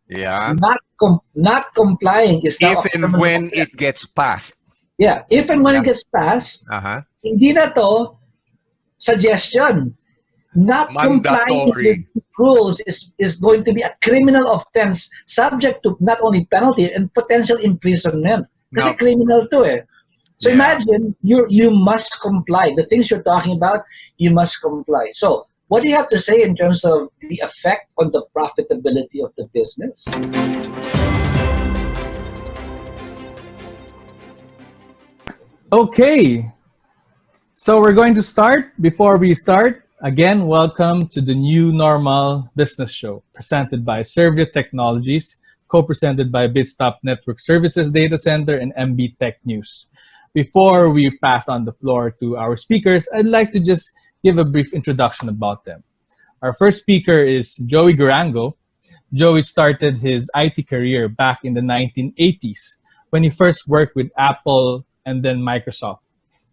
Yeah. Not complying is now If a and criminal when offense. it gets passed. Yeah, if and when Yeah. it gets passed, Uh-huh. hindi na to suggestion. Not complying with Mandatory. rules is going to be a criminal offense subject to not only penalty and potential imprisonment. Kasi No. criminal to eh. So Yeah. imagine you must comply. The things you're talking about, you must comply. So what do you have to say in terms of the effect on the profitability of the business? Okay, so we're going to start. Before we start, again, welcome to the New Normal Business Show, presented by SERVIO Technologies, co-presented by Bitstop Network Services Data Center and MB Tech News. Before we pass on the floor to our speakers, I'd like to just give a brief introduction about them. Our first speaker is Joey Garango. Joey started his IT career back in the 1980s when he first worked with Apple and then Microsoft.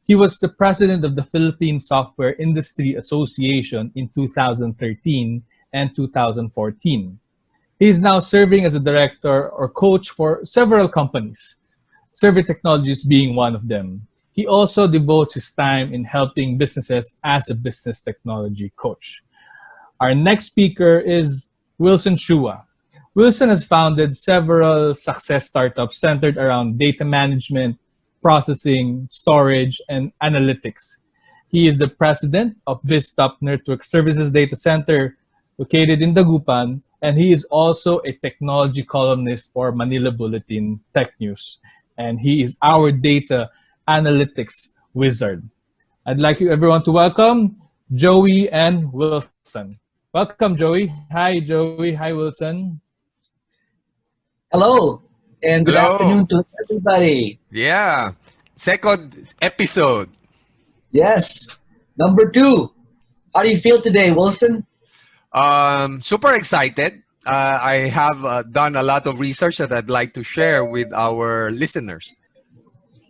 He was the president of the Philippine Software Industry Association in 2013 and 2014. He is now serving as a director or coach for several companies, SERVIO Technologies being one of them. He also devotes his time in helping businesses as a business technology coach. Our next speaker is Wilson Chua. Wilson has founded several success startups centered around data management, processing, storage, and analytics. He is the president of Bitstop Network Services Data Center located in Dagupan, and he is also a technology columnist for Manila Bulletin Tech News. And he is our data analytics wizard. I'd like you everyone to welcome Joey and Wilson. Welcome, Joey. Hi, Joey. Hi, Wilson. Hello, and good Hello. afternoon to everybody. Yeah. Second episode. Yes, number 2. How do you feel today, Wilson? Super excited. I have done a lot of research that I'd like to share with our listeners.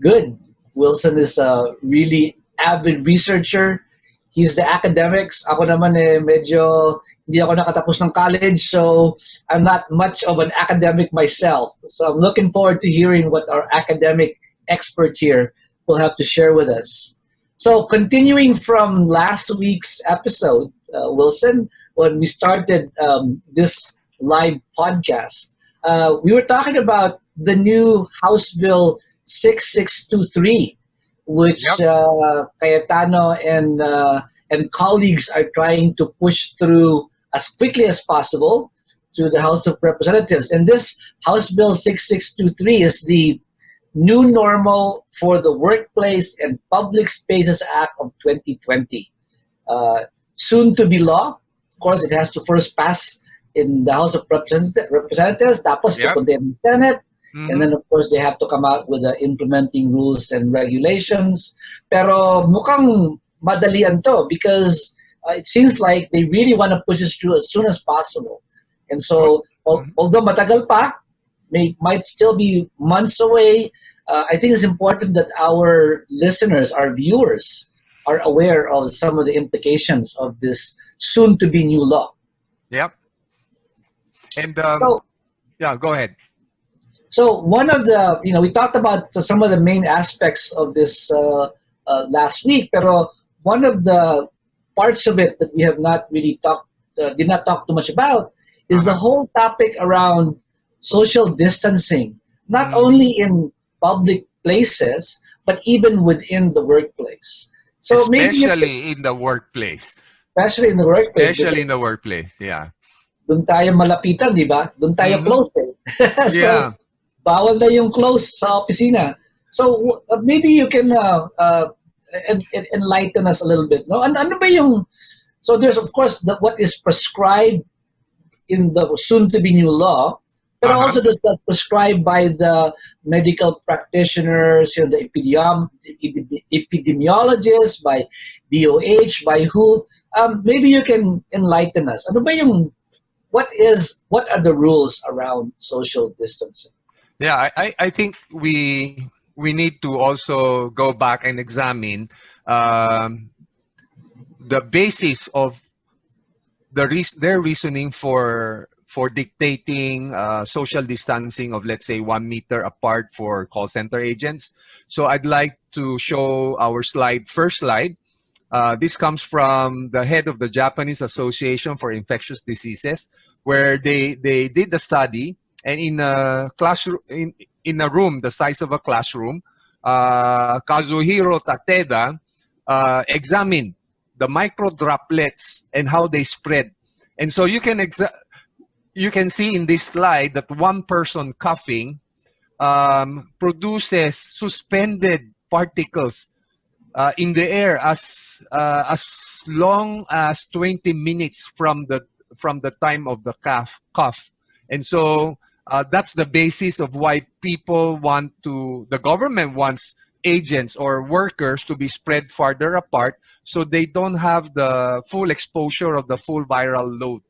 Good. Wilson is a really avid researcher. He's the academics. Ako naman medyo hindi ako nakatapos ng college, so I'm not much of an academic myself. So I'm looking forward to hearing what our academic expert here will have to share with us. So continuing from last week's episode, Wilson, when we started this live podcast, we were talking about the new House Bill 6623, which Cayetano and colleagues are trying to push through as quickly as possible to the House of Representatives. And this House Bill 6623 is the new normal for the Workplace and Public Spaces Act of 2020. Soon to be law. Of course, it has to first pass in the House of Representatives, tapos pupunta in the Senate, and then of course they have to come out with the implementing rules and regulations. Pero mukhang madalian to because it seems like they really want to push this through as soon as possible. And so, although matagal pa, might still be months away, I think it's important that our listeners, our viewers, are aware of some of the implications of this soon-to-be new law. Yep. And yeah, go ahead. So one of the, we talked about some of the main aspects of this last week, pero one of the parts of it that we have not really did not talk too much about is the whole topic around social distancing, not only in public places, but even within the workplace. So especially in the workplace. Especially in the workplace. Especially in the workplace, yeah. Doon tayo malapitan, di ba? Doon tayo close eh. So, yeah. Bawal na yung close sa opisina. So maybe you can enlighten us a little bit. No? Ano ba yung, so there's of course what is prescribed in the soon-to-be new law, but also that's prescribed by the medical practitioners, the epidemiologists, by DOH, by WHO. Maybe you can enlighten us. Ano ba yung, what are the rules around social distancing? Yeah, I think we need to also go back and examine the basis of their reasoning for for dictating social distancing of, let's say, 1 meter apart for call center agents. So I'd like to show our first slide. This comes from the head of the Japanese Association for Infectious Diseases, where they did the study, and in a classroom, in a room the size of a classroom, Kazuhiro Takeda examined the micro droplets and how they spread. And so you can see in this slide that one person coughing produces suspended particles in the air as long as 20 minutes from the time of the cough. And so that's the basis of why the government wants agents or workers to be spread farther apart so they don't have the full exposure of the full viral load.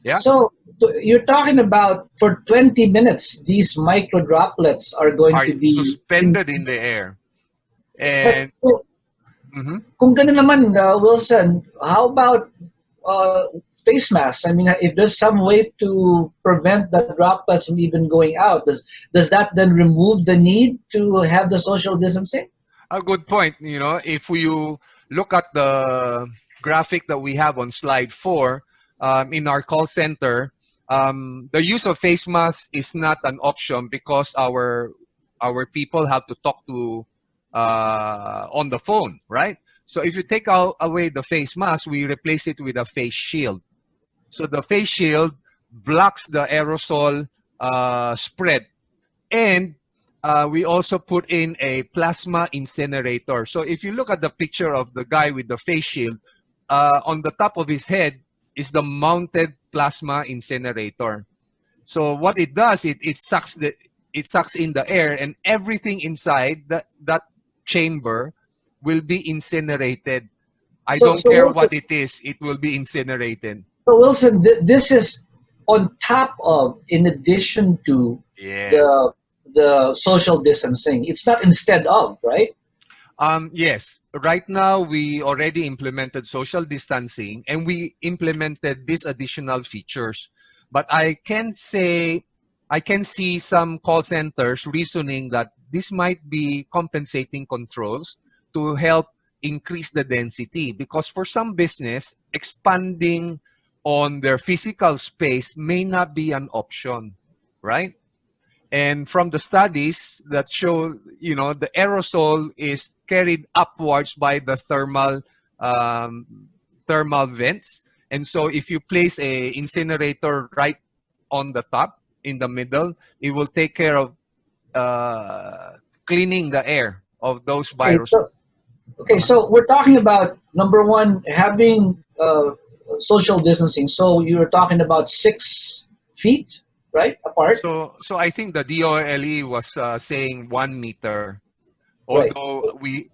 Yeah. So you're talking about for 20 minutes, these micro droplets are going to be suspended in the air. And kung ganun naman, Wilson, how about face masks? I mean, if there's some way to prevent the droplets from even going out, does that then remove the need to have the social distancing? A good point. If you look at the graphic that we have on slide 4, in our call center, the use of face masks is not an option because our people have to talk to on the phone, right? So if you take away the face mask, we replace it with a face shield. So the face shield blocks the aerosol spread. And we also put in a plasma incinerator. So if you look at the picture of the guy with the face shield, on the top of his head is the mounted plasma incinerator. So what it does, it sucks in the air, and everything inside that chamber will be incinerated. I don't care what it is, it will be incinerated. So Wilson, this is on top of, in addition to the social distancing. It's not instead of, right? Yes. Right now, we already implemented social distancing, and we implemented these additional features. But I can see some call centers reasoning that this might be compensating controls to help increase the density, because for some business, expanding on their physical space may not be an option, right? And from the studies that show, the aerosol is carried upwards by the thermal vents. And so if you place a incinerator right on the top, in the middle, it will take care of cleaning the air of those viruses. So we're talking about, number one, having social distancing. So you're talking about 6 feet, right, apart? So I think the DOLE was saying 1 meter. Although we,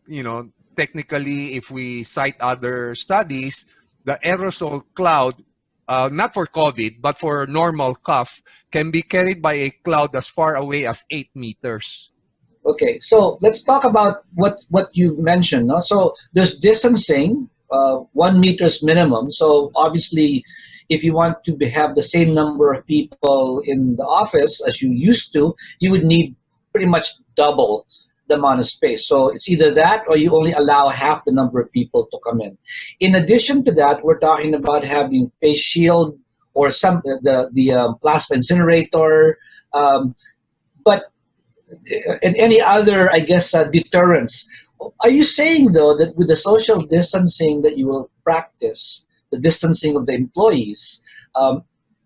technically, if we cite other studies, the aerosol cloud, not for COVID, but for normal cough, can be carried by a cloud as far away as 8 meters. Okay, so let's talk about what you mentioned. No? So there's distancing, 1 meter's minimum. So obviously, if you want to have the same number of people in the office as you used to, you would need pretty much double the amount of space. So it's either that or you only allow half the number of people to come in. In addition to that, we're talking about having face shield or the plasma incinerator, but and any other, I guess, deterrents. Are you saying, though, that with the social distancing that you will practice, the distancing of the employees,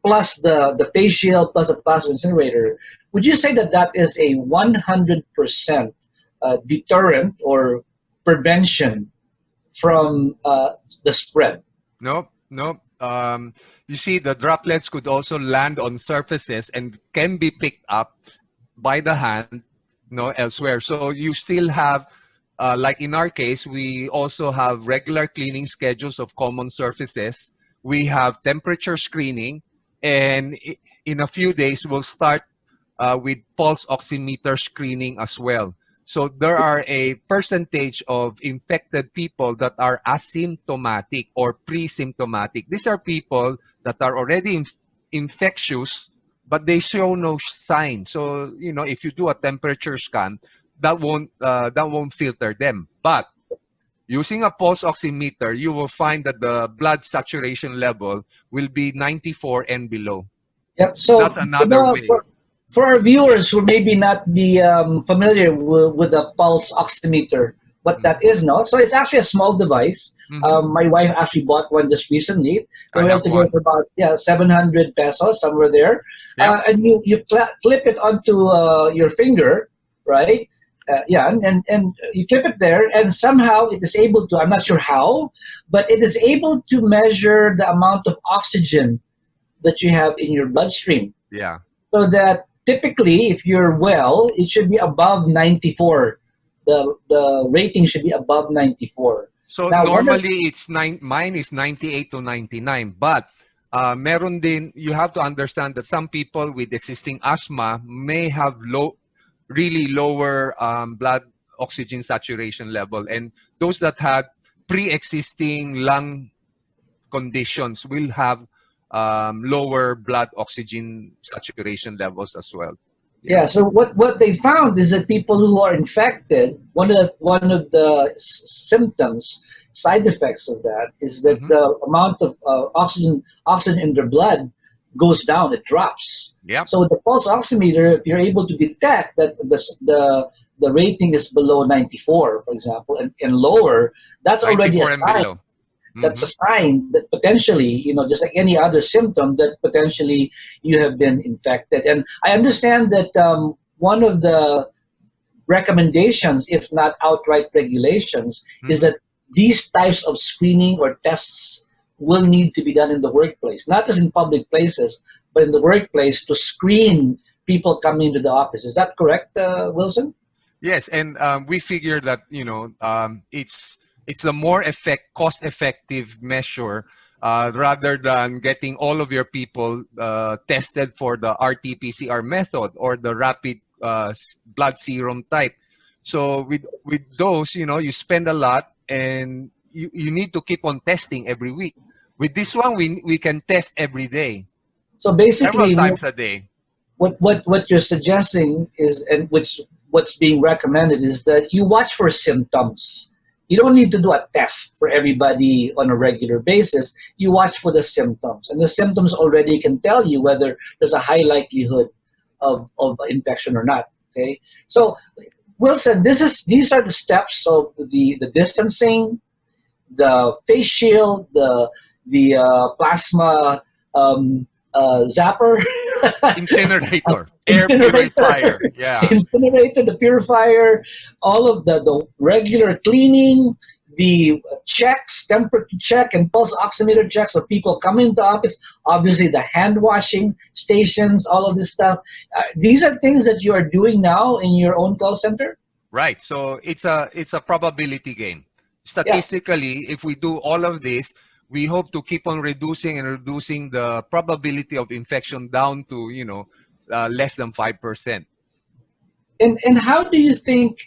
plus the face shield, plus the plasma incinerator, would you say that that is a 100% deterrent or prevention from the spread? Nope. You see, the droplets could also land on surfaces and can be picked up by the hand, elsewhere. So you still have, like in our case, we also have regular cleaning schedules of common surfaces. We have temperature screening, and in a few days, we'll start with pulse oximeter screening as well. So there are a percentage of infected people that are asymptomatic or pre-symptomatic. These are people that are already infectious, but they show no sign. So, if you do a temperature scan, that won't filter them. But using a pulse oximeter, you will find that the blood saturation level will be 94 and below. Yep. So So, that's another way. for our viewers who maybe not be familiar with the pulse oximeter, what that is, no? So it's actually a small device. My wife actually bought one just recently. They I were able have to get it one. for about 700 pesos, somewhere there. Yeah. And you clip it onto your finger, right? And you clip it there, and somehow it is able to, I'm not sure how, but it is able to measure the amount of oxygen that you have in your bloodstream. Yeah. So that typically, if you're well, it should be above 94. The rating should be above 94. So Now, normally mine is 98 to 99, but meron din, you have to understand that some people with existing asthma may have really lower blood oxygen saturation level, and those that had pre-existing lung conditions will have lower blood oxygen saturation levels as well. yeah. So what they found is that people who are infected, one of the symptoms, side effects of that is that the amount of oxygen in their blood goes down. It drops. Yep. So the pulse oximeter, if you're able to detect that the rating is below 94, for example, and lower, that's already a 94 and sign. below. That's a sign that potentially, just like any other symptom, that potentially you have been infected. And I understand that one of the recommendations, if not outright regulations, is that these types of screening or tests will need to be done in the workplace, not just in public places, but in the workplace to screen people coming into the office. Is that correct, Wilson? Yes, and we figure that it's a more cost-effective measure rather than getting all of your people tested for the RT-PCR method or the rapid blood serum type. So with those, you spend a lot, and you need to keep on testing every week. With this one, we can test every day, So several basically, times a day. what you're suggesting is, and what's being recommended is that you watch for symptoms. You don't need to do a test for everybody on a regular basis. You watch for the symptoms, and the symptoms already can tell you whether there's a high likelihood of infection or not. Okay, so Wilson, these are the steps of the distancing, the face shield, the plasma zapper, Incinerator, air incinerator, purifier. Yeah. incinerator, the purifier, all of the regular cleaning, the checks, temperature check and pulse oximeter checks of people coming to office, obviously the hand washing stations, all of this stuff. These are things that you are doing now in your own call center? Right. So it's a probability game. Yeah. Statistically, if we do all of this, we hope to keep on reducing the probability of infection down to less than 5%. And how do you think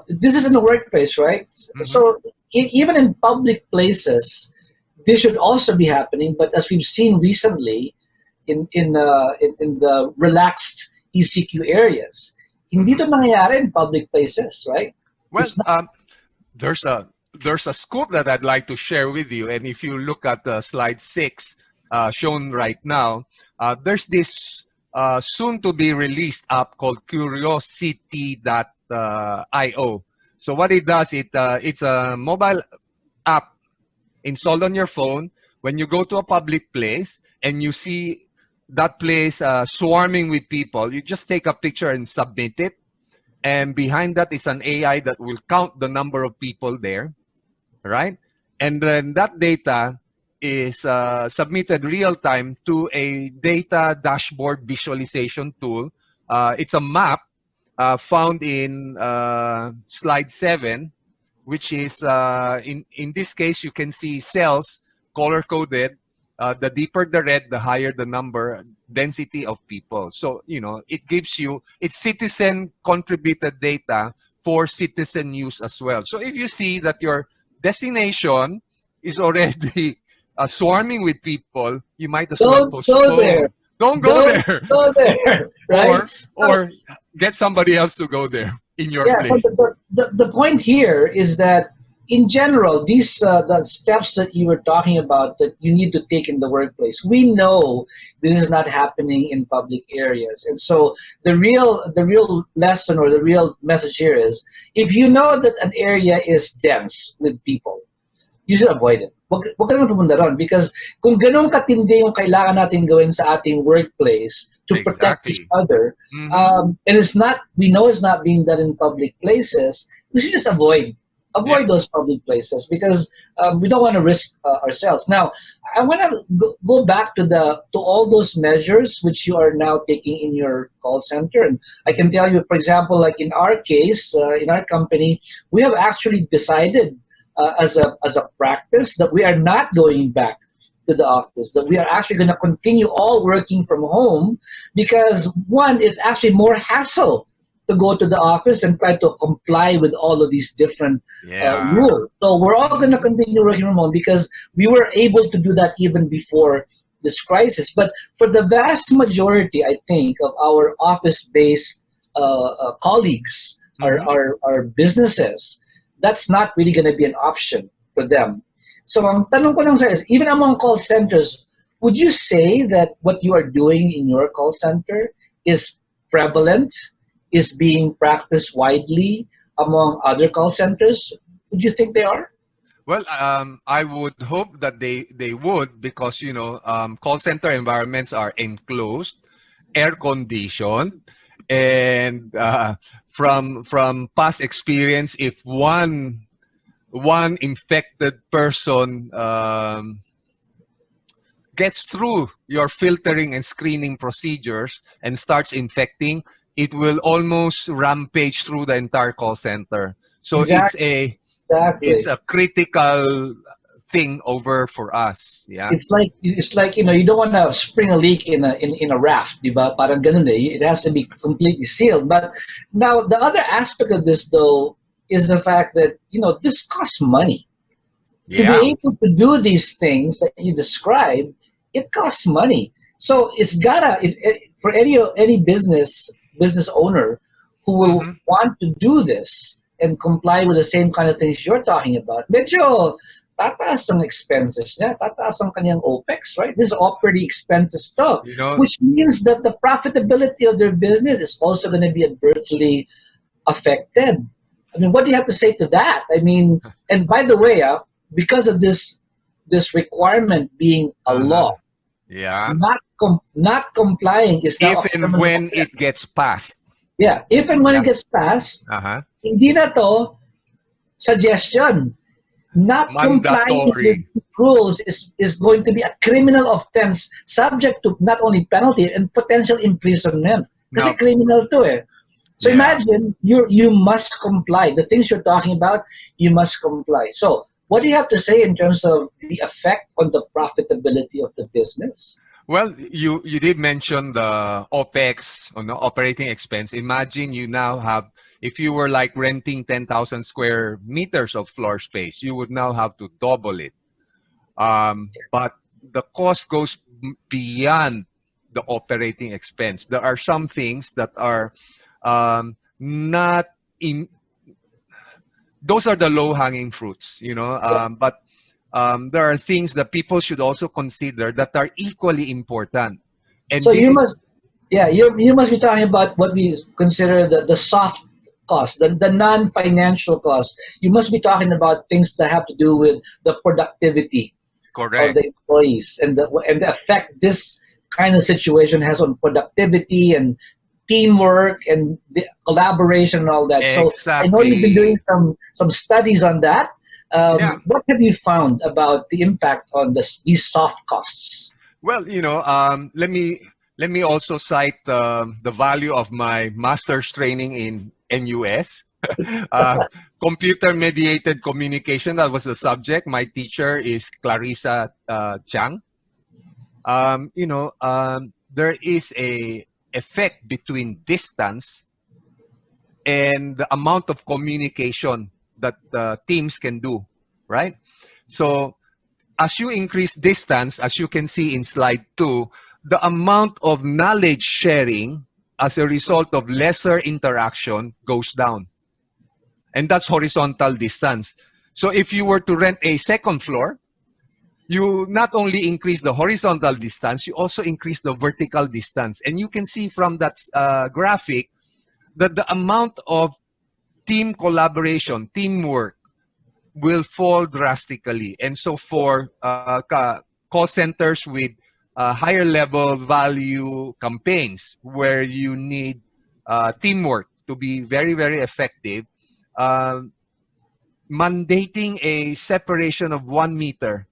this is in the workplace, right? So even in public places, this should also be happening. But as we've seen recently, in the relaxed ECQ areas, hindi to nangyayari in public places, right? Well, It's not, there's a scoop that I'd like to share with you, and if you look at slide 6 shown right now, there's this soon to be released app called Curiosity.io. So what it does, it's a mobile app installed on your phone. When you go to a public place and you see that place swarming with people, you just take a picture and submit it. And behind that is an AI that will count the number of people there, right? And then that data is submitted real time to a data dashboard visualization tool. It's a map found in slide 7, which is in this case you can see cells color coded. The deeper the red, the higher the number density of people. So it gives you, it's citizen contributed data for citizen use as well. So if you see that your destination is already swarming with people, you might as well don't go postpone. there. Don't go Don't there. go there, right? Or get somebody else to go there in your Yeah, so place. the point here is that in general, these the steps that you were talking about that you need to take in the workplace, we know this is not happening in public areas. And so the real lesson or the real message here is if you know that an area is dense with people, you should avoid it. Wag ka naman pumunta ron because kung ganun katindi yung kailangan natin gawin sa ating workplace to protect each Exactly. other, Hmm. and we know it's not being done in public places, we should just Yeah. avoid those public places because we don't want to risk ourselves. Now, I want to go back to all those measures which you are now taking in your call center, and I can tell you, for example, like in our case, in our company, we have actually decided as a practice that we are not going back to the office, that we are actually going to continue all working from home because one, it's actually more hassle to go to the office and try to comply with all of these different Yeah. rules. So we're all going to Mhm. continue working from home because we were able to do that even before this crisis. But for the vast majority, I think, of our office-based colleagues, Mhm. our businesses, that's not really going to be an option for them. So ang tanong ko lang sir is, even among call centers, would you say that what you are doing in your call center is prevalent, is being practiced widely among other call centers? Would you think they are? Well, I would hope that they would because call center environments are enclosed, air conditioned, and from past experience, if one infected person gets through your filtering and screening procedures and starts infecting, it will almost rampage through the entire call center. So Exactly. it's Exactly. a critical thing over for us. Yeah. It's like you don't want to spring a leak in a raft, di ba? Parang ganun eh. It has to be completely sealed. But now the other aspect of this though is the fact that this costs money. To be Yeah. able to do these things that you describe, it costs money. So it's gotta if for any business owner who will Hmm. want to do this and comply with the same kind of things you're talking about, medyo tataas ang expenses niya, tataas ang kanyang OPEX, right? This is operating expenses stuff, You know, which means that the profitability of their business is also going to be adversely affected. I mean, what do you have to say to that? I mean, and by the way, because of this requirement being a uh-huh. law, Yeah. not complying is now If a and criminal when offense. it gets passed. Yeah, if and when Yeah. it gets passed, Uh-huh. hindi na to suggestion. Not complying with Mandatory. rules is going to be a criminal offense subject to not only penalty and potential imprisonment. Kasi Now, criminal to eh. So yeah. imagine you must comply. The things you're talking about, you must comply. So what do you have to say in terms of the effect on the profitability of the business? Well, you did mention the OPEX, or no, operating expense. Imagine you now have, if you were like renting 10,000 square meters of floor space, you would now have to double it. But the cost goes beyond the operating expense. There are some things that are not in. Those are the low-hanging fruits, Yeah. but there are things that people should also consider that are equally important. And So this you is must, yeah, you must be talking about what we consider the soft cost, the non-financial cost. You must be talking about things that have to do with the productivity of correct. the employees and the effect this kind of situation has on productivity and teamwork and the collaboration and all that. So I know you've been doing Exactly. some studies on that. Yeah. What have you found about the impact on these soft costs? Well, let me also cite the value of my master's training in NUS. uh, Computer mediated communication, that was the subject. My teacher is Clarissa Chang. There is a effect between distance and the amount of communication that teams can do, right? So as you increase distance, as you can see in slide 2, the amount of knowledge sharing as a result of lesser interaction goes down. And that's horizontal distance. So if you were to rent a second floor, you not only increase the horizontal distance, you also increase the vertical distance. And you can see from that graphic that the amount of team collaboration, teamwork will fall drastically. And so for call centers with higher level value campaigns where you need teamwork to be very, very effective, mandating a separation of 1 meter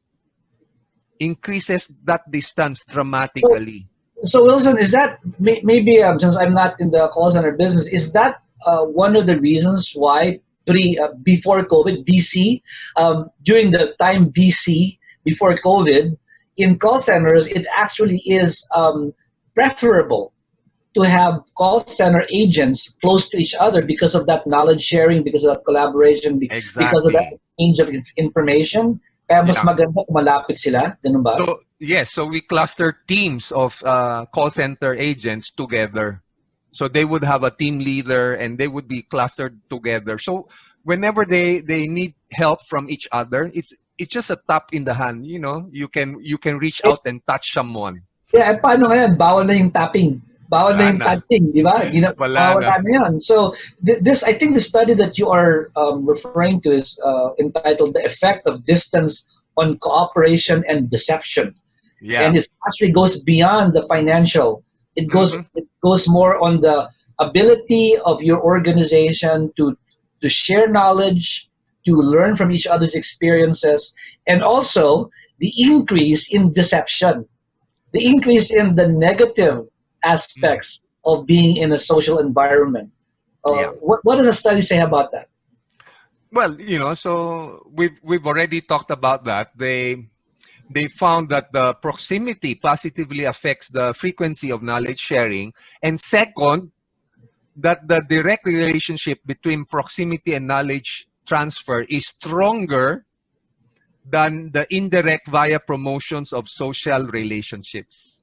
increases that distance dramatically. So Wilson, is that maybe since I'm not in the call center business, is that one of the reasons why before COVID, BC, during the time BC before COVID, in call centers, it actually is preferable to have call center agents close to each other because of that knowledge sharing, because of that collaboration, because of that exchange of information. Kaya mas maganda kung malapit sila, ganun ba? So yes, so we cluster teams of call center agents together. So they would have a team leader and they would be clustered together. So whenever they need help from each other, it's just a tap in the hand. You know, you can reach out and touch someone. Yeah, paano ngayon? Bawal na yung tapping. Bawal na yung touching, di ba? Bawal na yan. So this, I think the study that you are referring to is entitled "The Effect of Distance on Cooperation and Deception." Yeah. And it actually goes beyond the financial. It goes more on the ability of your organization to share knowledge, to learn from each other's experiences, and also the increase in deception, the increase in the negative aspects of being in a social environment. What does the study say about that? Well, you know, so we've already talked about that. They found that the proximity positively affects the frequency of knowledge sharing, and second, that the direct relationship between proximity and knowledge transfer is stronger than the indirect via promotions of social relationships.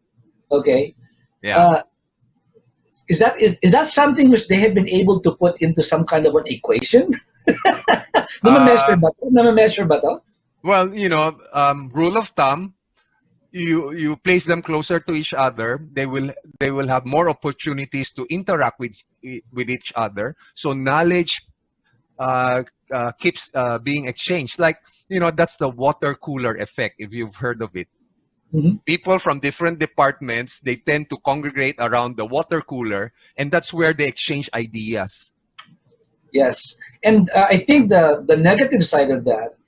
Okay. Yeah. Is that something which they have been able to put into some kind of an equation? Namameasure ba to? Well, you know, rule of thumb, you place them closer to each other, they will have more opportunities to interact with each other. So knowledge keeps being exchanged. Like, you know, that's the water cooler effect, if you've heard of it. Mm-hmm. People from different departments, they tend to congregate around the water cooler, and that's where they exchange ideas. Yes, and I think the negative side of that,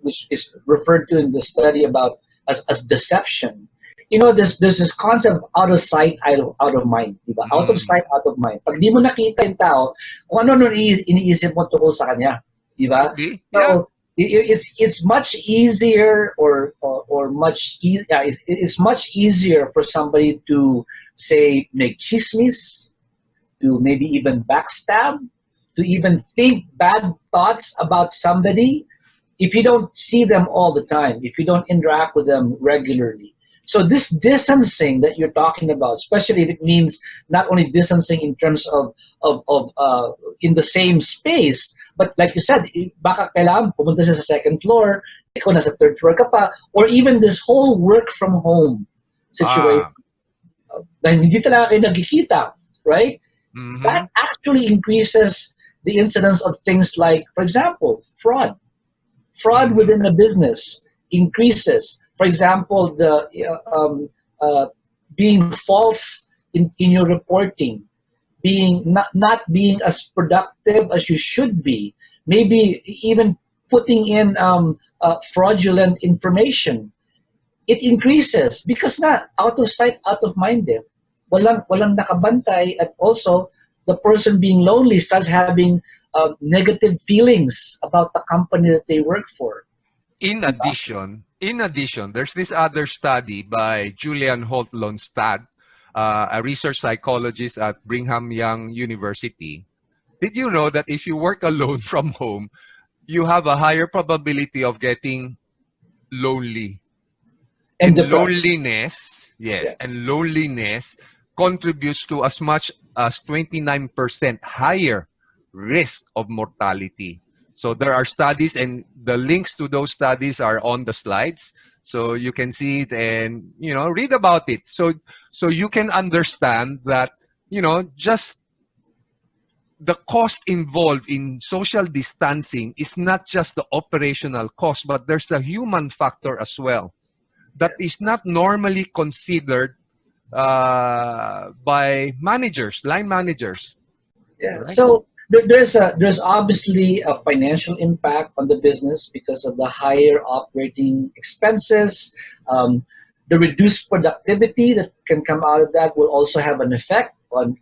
which is referred to in the study about as deception, you know, there's this concept of out of sight, out of mind, diba? Out of sight, out of mind. Pag di mo nakita yung tao, kung ano iniisip mo tungkol sa kanya, diba? Yeah. So it's much easier it's much easier for somebody to say make chismis, to maybe even backstab, to even think bad thoughts about somebody if you don't see them all the time, if you don't interact with them regularly. So this distancing that you're talking about, especially if it means not only distancing in terms of in the same space, but like you said, baka kailangan pumunta siya sa second floor, ikaw nasa third floor ka pa, or even this whole work from home situation. Dahil hindi talaga kayo nagkikita, right? Mm-hmm. That actually increases the incidence of things like, for example, fraud. Fraud within the business increases. For example, the being false in your reporting, being not being as productive as you should be, maybe even putting in fraudulent information. It increases because out of sight, out of mind. Walang nakabantay, and also the person being lonely starts having negative feelings about the company that they work for. In addition, there's this other study by Julian Holt-Lonstad, a research psychologist at Brigham Young University. Did you know that if you work alone from home, you have a higher probability of getting lonely? And loneliness Yes, Yeah. and loneliness contributes to as much as 29% higher risk of mortality. So there are studies, and the links to those studies are on the slides. So you can see it and read about it. So you can understand that just the cost involved in social distancing is not just the operational cost, but there's the human factor as well that is not normally considered by managers, line managers, Yeah. right? So there's obviously a financial impact on the business because of the higher operating expenses. The reduced productivity that can come out of that will also have an effect on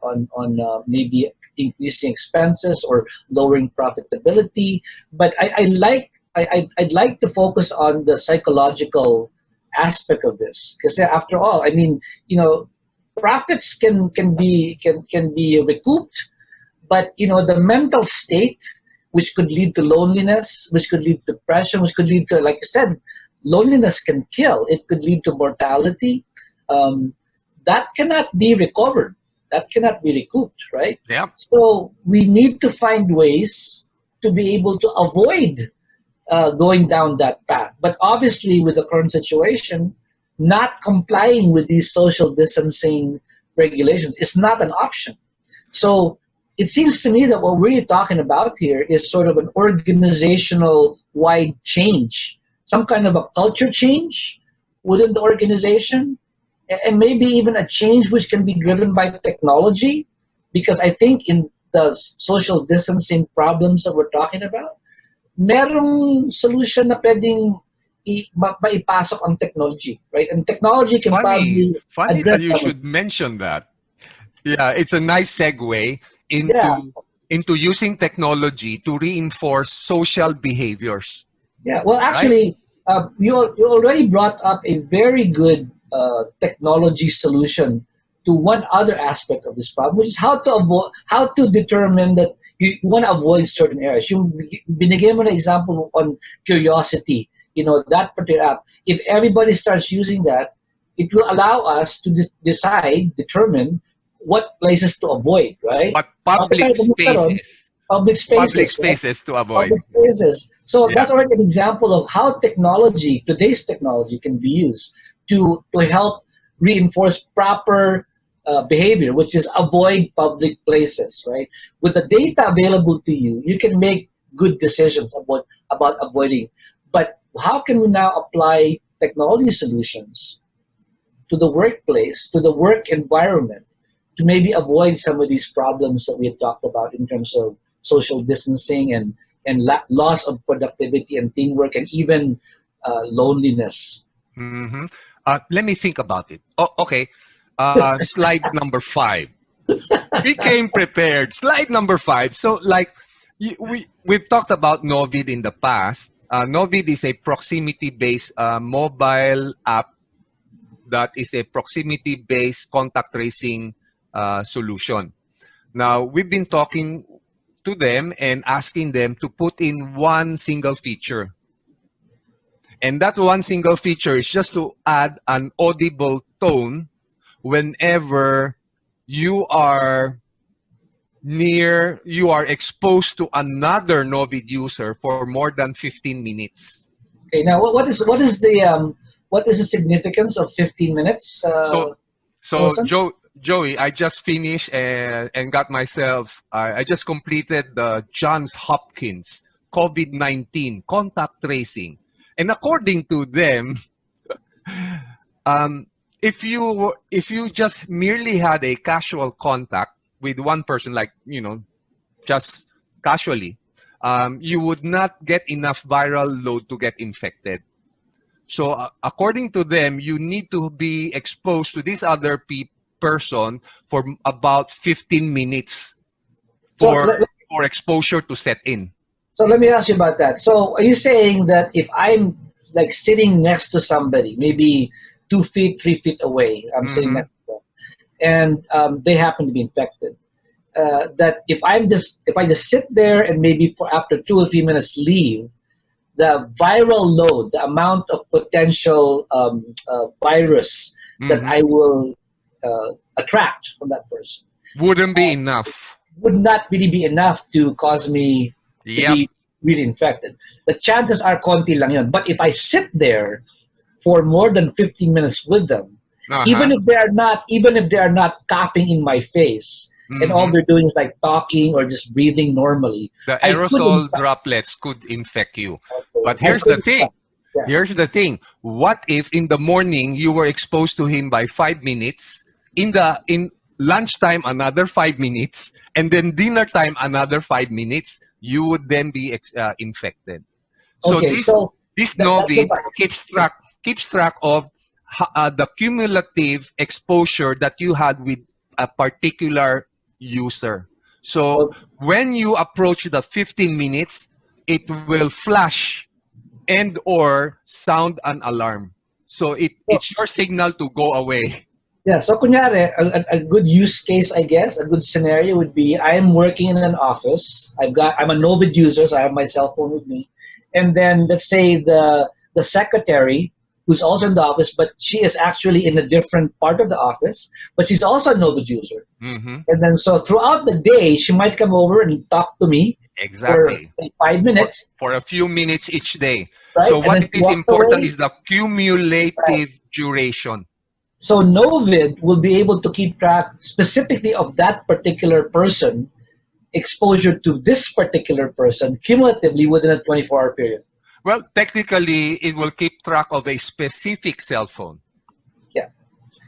maybe increasing expenses or lowering profitability. But I'd like to focus on the psychological aspect of this because after all, I mean, profits can be recouped, but the mental state, which could lead to loneliness, which could lead to depression, which could lead to, like I said, loneliness can kill. It could lead to mortality. Um, that cannot be recovered. That cannot be recouped, right? Yeah. So we need to find ways to be able to avoid going down that path. But obviously, with the current situation, not complying with these social distancing regulations is not an option. So it seems to me that what we're really talking about here is sort of an organizational wide change, some kind of a culture change within the organization, and maybe even a change which can be driven by technology. Because I think in the social distancing problems that we're talking about, merong solution na pwedeng maipasok ang technology, right? And technology can Funny, probably funny address that you some of should mention that. Yeah, it's a nice segue yeah, into using technology to reinforce social behaviors, yeah. Well, right? actually, you already brought up a very good technology solution to one other aspect of this problem, which is how to determine that you want to avoid certain areas. Yung binigay mo na example on curiosity, that particular app. If everybody starts using that, it will allow us to determine what places to avoid, right? But Bakit tayo magkaroon? public Right? spaces to avoid. Public spaces. So Yeah. that's already an example of how today's technology, can be used to help reinforce proper behavior, which is avoid public places, right? With the data available to you, you can make good decisions about avoiding. But how can we now apply technology solutions to the workplace, to the work environment, to maybe avoid some of these problems that we had talked about in terms of social distancing and loss of productivity and teamwork and even loneliness. Hmm. Let me think about it. Oh, okay. Slide number 5. We came prepared. Slide number 5. So, like, we've talked about Novid in the past. Novid is a proximity-based mobile app that is a proximity-based contact tracing solution. Now, we've been talking to them and asking them to put in one single feature. And that one single feature is just to add an audible tone whenever you are exposed to another Novid user for more than 15 minutes. Okay, now what is the significance of 15 minutes, So Wilson? Joey, I just finished and got myself, I just completed the Johns Hopkins COVID-19 contact tracing. And according to them, if you just merely had a casual contact with one person, like, just casually, you would not get enough viral load to get infected. So according to them, you need to be exposed to this other person for about 15 minutes So for exposure to set in. So let me ask you about that. So are you saying that if I'm like sitting next to somebody, maybe 2 feet, 3 feet away, I'm sitting Hmm. next to them, and they happen to be infected, that if I just sit there and maybe for after 2 or 3 minutes leave, the viral load, the amount of potential virus that Mhm. I will attract from that person Wouldn't be enough. would not really be enough to cause me to Yep. be really infected. The chances are konti lang yun. But if I sit there for more than 15 minutes with them, Uh-huh. even if they are not coughing in my face, and all Mhm. they're doing is like talking or just breathing normally, The I could aerosol infect. droplets could infect you. But I here's could the thing. infect. Yeah. Here's the thing. What if in the morning you were exposed to him by 5 minutes, in lunchtime another 5 minutes, and then dinner time another 5 minutes? You would then be infected. So Okay, so this that's the Novid part. keeps track of the cumulative exposure that you had with a particular user. So Okay. when you approach the 15 minutes, it will flash and or sound an alarm. So So, it's your signal to go away. yeah, so kunyari, a good use case, I guess, a good scenario would be I am working in an office. I'm a Novid user, so I have my cell phone with me. And then let's say the secretary, who's also in the office, but she is actually in a different part of the office, but she's also a Novid user. Hmm. And then so throughout the day, she might come over and talk to me for Exactly. like 5 minutes, For a few minutes each day. right? So And what then she is walks important away. is the Right. cumulative duration. So Novid will be able to keep track specifically of that particular person exposure to this particular person cumulatively within a 24-hour period. Well, technically, it will keep track of a specific cell phone. Yeah,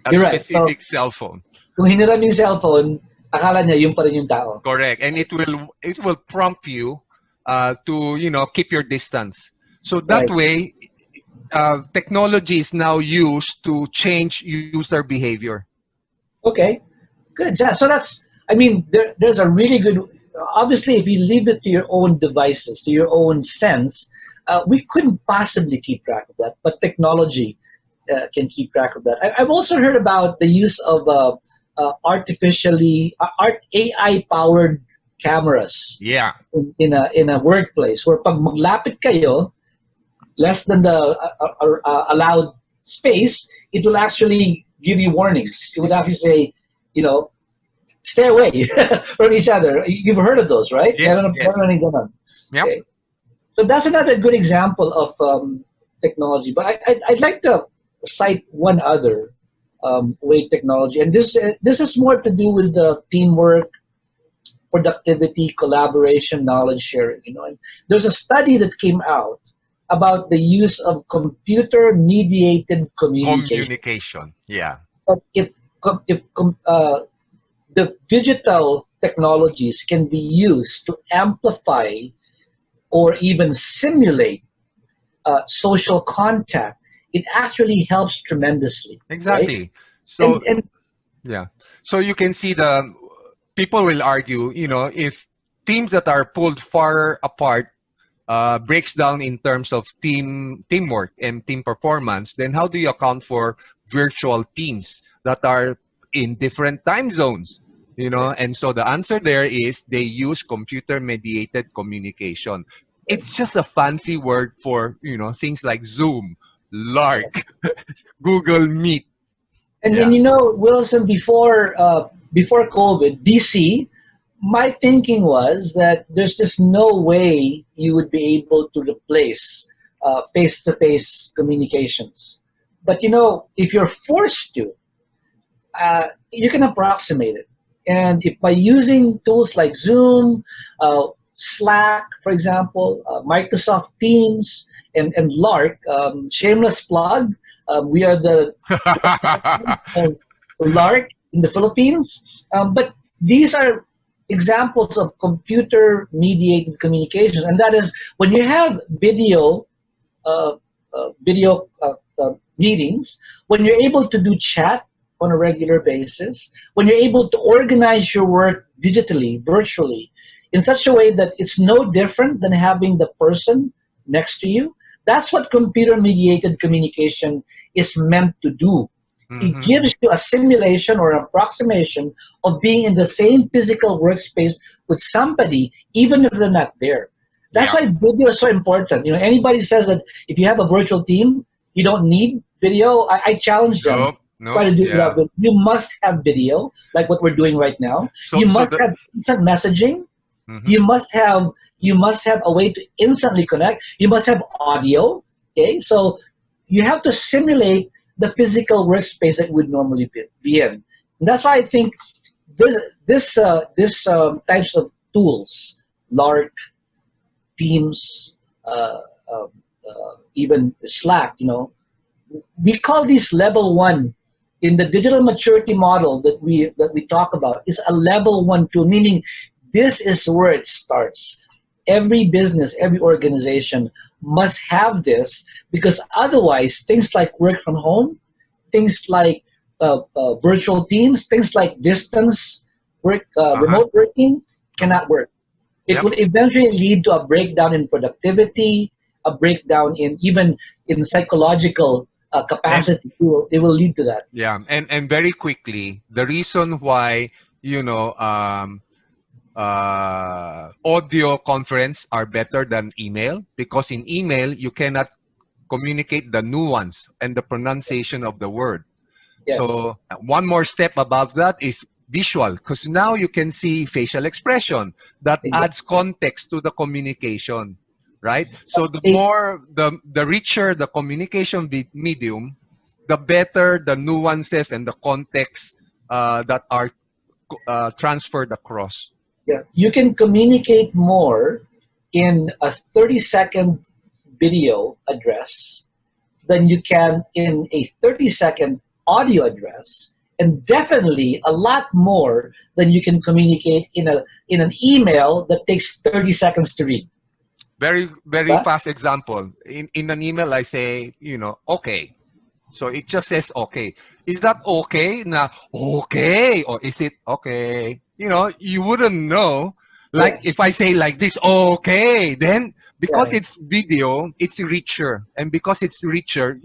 A you're right. So specific cell phone. kung hiniram yung cellphone, akala niya yung pa rin yung tao. Correct. And it will prompt you to keep your distance. So that Right. way, technology is now used to change user behavior. Okay, good. Yeah, so I mean, there's a really good, obviously, if you leave it to your own devices, to your own sense, we couldn't possibly keep track of that, but technology can keep track of that. I've also heard about the use of AI-powered cameras Yeah. in a workplace where pag maglapit kayo, less than the allowed space, it will actually give you warnings. It would actually say, you know, stay away from each other. You've heard of those, right? Yes. Yes. Yep. Okay. So that's another good example of technology. But I'd like to cite one other way technology, and this is more to do with the teamwork, productivity, collaboration, knowledge sharing. And there's a study that came out about the use of computer-mediated communication. Communication. Yeah. But if the digital technologies can be used to amplify or even simulate social contact, it actually helps tremendously, right? Exactly. So And yeah. So you can see the people will argue, if teams that are pulled far apart breaks down in terms of teamwork and team performance, then how do you account for virtual teams that are in different time zones? And so the answer there is they use computer mediated communication. It's just a fancy word for things like Zoom, Lark, Google Meet. and Yeah. Wilson, before COVID, DC, my thinking was that there's just no way you would be able to replace face-to-face communications. But if you're forced to, you can approximate it. And if by using tools like Zoom, Slack, for example, Microsoft Teams, and Lark, shameless plug, we are the of Lark in the Philippines. But these are examples of computer-mediated communications, and that is when you have uh, meetings, when you're able to do chat on a regular basis, when you're able to organize your work digitally, virtually, in such a way that it's no different than having the person next to you. That's what computer-mediated communication is meant to do. It Hmm. gives you a simulation or approximation of being in the same physical workspace with somebody, even if they're not there. That's Yeah. why video is so important. Anybody says that if you have a virtual team, you don't need video, I challenge them. Nope. No. try to do it Yeah. without video. You must have video, like what we're doing right now. So You so must the. have instant messaging. Mhm. You must have a way to instantly connect. You must have audio. Okay, so you have to simulate the physical workspace that would normally be in. And that's why I think this types of tools, Lark, Teams, uh, um, even Slack, we call these level one in the digital maturity model that we talk about. Is a level one tool, meaning this is where it starts. Every business, every organization must have this, because otherwise things like work from home, things like virtual teams, things like distance work, Uh-huh. remote working Uh-huh. cannot work. It Yep. will eventually lead to a breakdown in productivity, a breakdown in even in psychological And capacity. It will lead to that. yeah, and very quickly, the reason why, audio conference are better than email, because in email you cannot communicate the nuance and the pronunciation of the word. Yes, So one more step above that is visual, because now you can see facial expression that exactly. adds context to the communication, right? So the richer the communication medium, the better the nuances and the context that are transferred across. Yeah, you can communicate more in a 30-second video address than you can in a 30-second audio address, and definitely a lot more than you can communicate in an email that takes 30 seconds to read. Very, very Right? fast example. In an email, I say, okay. So it just says okay. Is that okay? Na okay, or is it okay? You wouldn't know. Like Yes. if I say like this, okay, then because Yeah. it's video, it's richer, and because it's richer,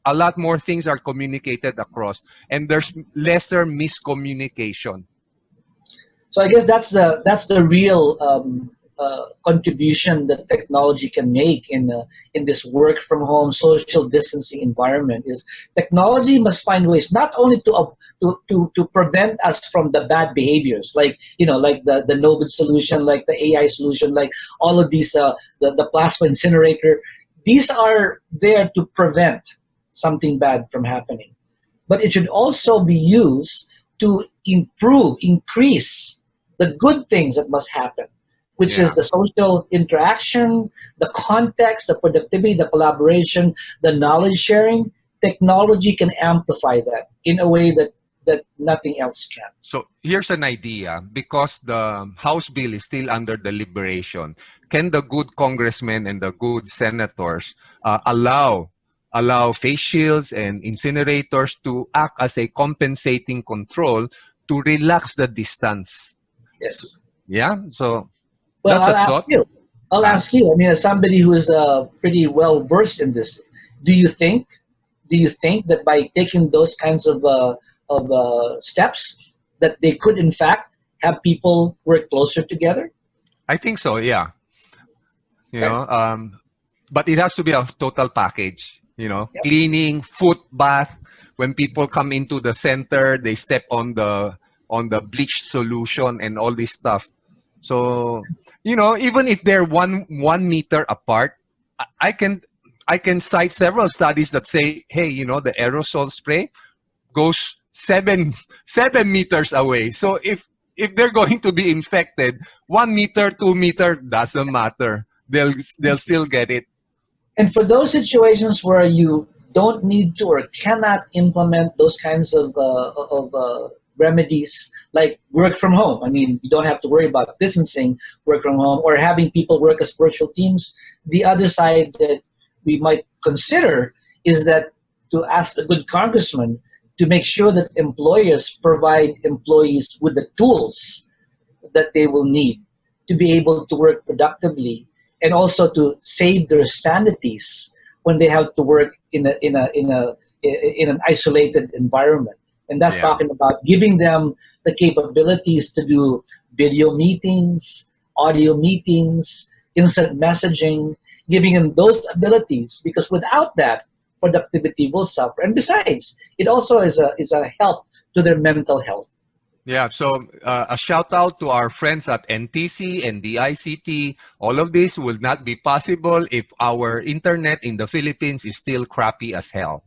a lot more things are communicated across, and there's lesser miscommunication. So I guess that's the real contribution that technology can make in this work from home social distancing environment. Is technology must find ways not only to prevent us from the bad behaviors, like like the Novid solution, like the AI solution, like all of these the plasma incinerator. These are there to prevent something bad from happening, but it should also be used to increase the good things that must happen, which is Yeah. the social interaction, the context, the productivity, the collaboration, the knowledge sharing. Technology can amplify that in a way that nothing else can. So here's an idea, because the House bill is still under deliberation. Can the good congressmen and the good senators allow face shields and incinerators to act as a compensating control to relax the distance? So, Yes. yeah. So Well, that's I'll a ask thought. you. I'll Huh? ask you. I mean, as somebody who is pretty well versed in this, do you think do you think that by taking those kinds of steps, that they could in fact have people work closer together? I think so. Yeah. You Okay. know, um, but it has to be a total package. Yep. Cleaning, foot bath. When people come into the center, they step on the bleach solution and all this stuff. So even if they're one meter apart, I I can cite several studies that say, hey, the aerosol spray goes 7 meters away. So if they're going to be infected, 1 meter, 2 meter doesn't matter. They'll still get it. And for those situations where you don't need to or cannot implement those kinds of remedies, like work from home. I mean, you don't have to worry about distancing, work from home, or having people work as virtual teams. The other side that we might consider is that to ask the good congressman to make sure that employers provide employees with the tools that they will need to be able to work productively, and also to save their sanities when they have to work in an isolated environment. And that's Yeah. talking about giving them the capabilities to do video meetings, audio meetings, instant messaging, giving them those abilities, because without that, productivity will suffer. And besides, it also is a help to their mental health. Yeah, so a shout out to our friends at NTC and DICT. All of this will not be possible if our internet in the Philippines is still crappy as hell.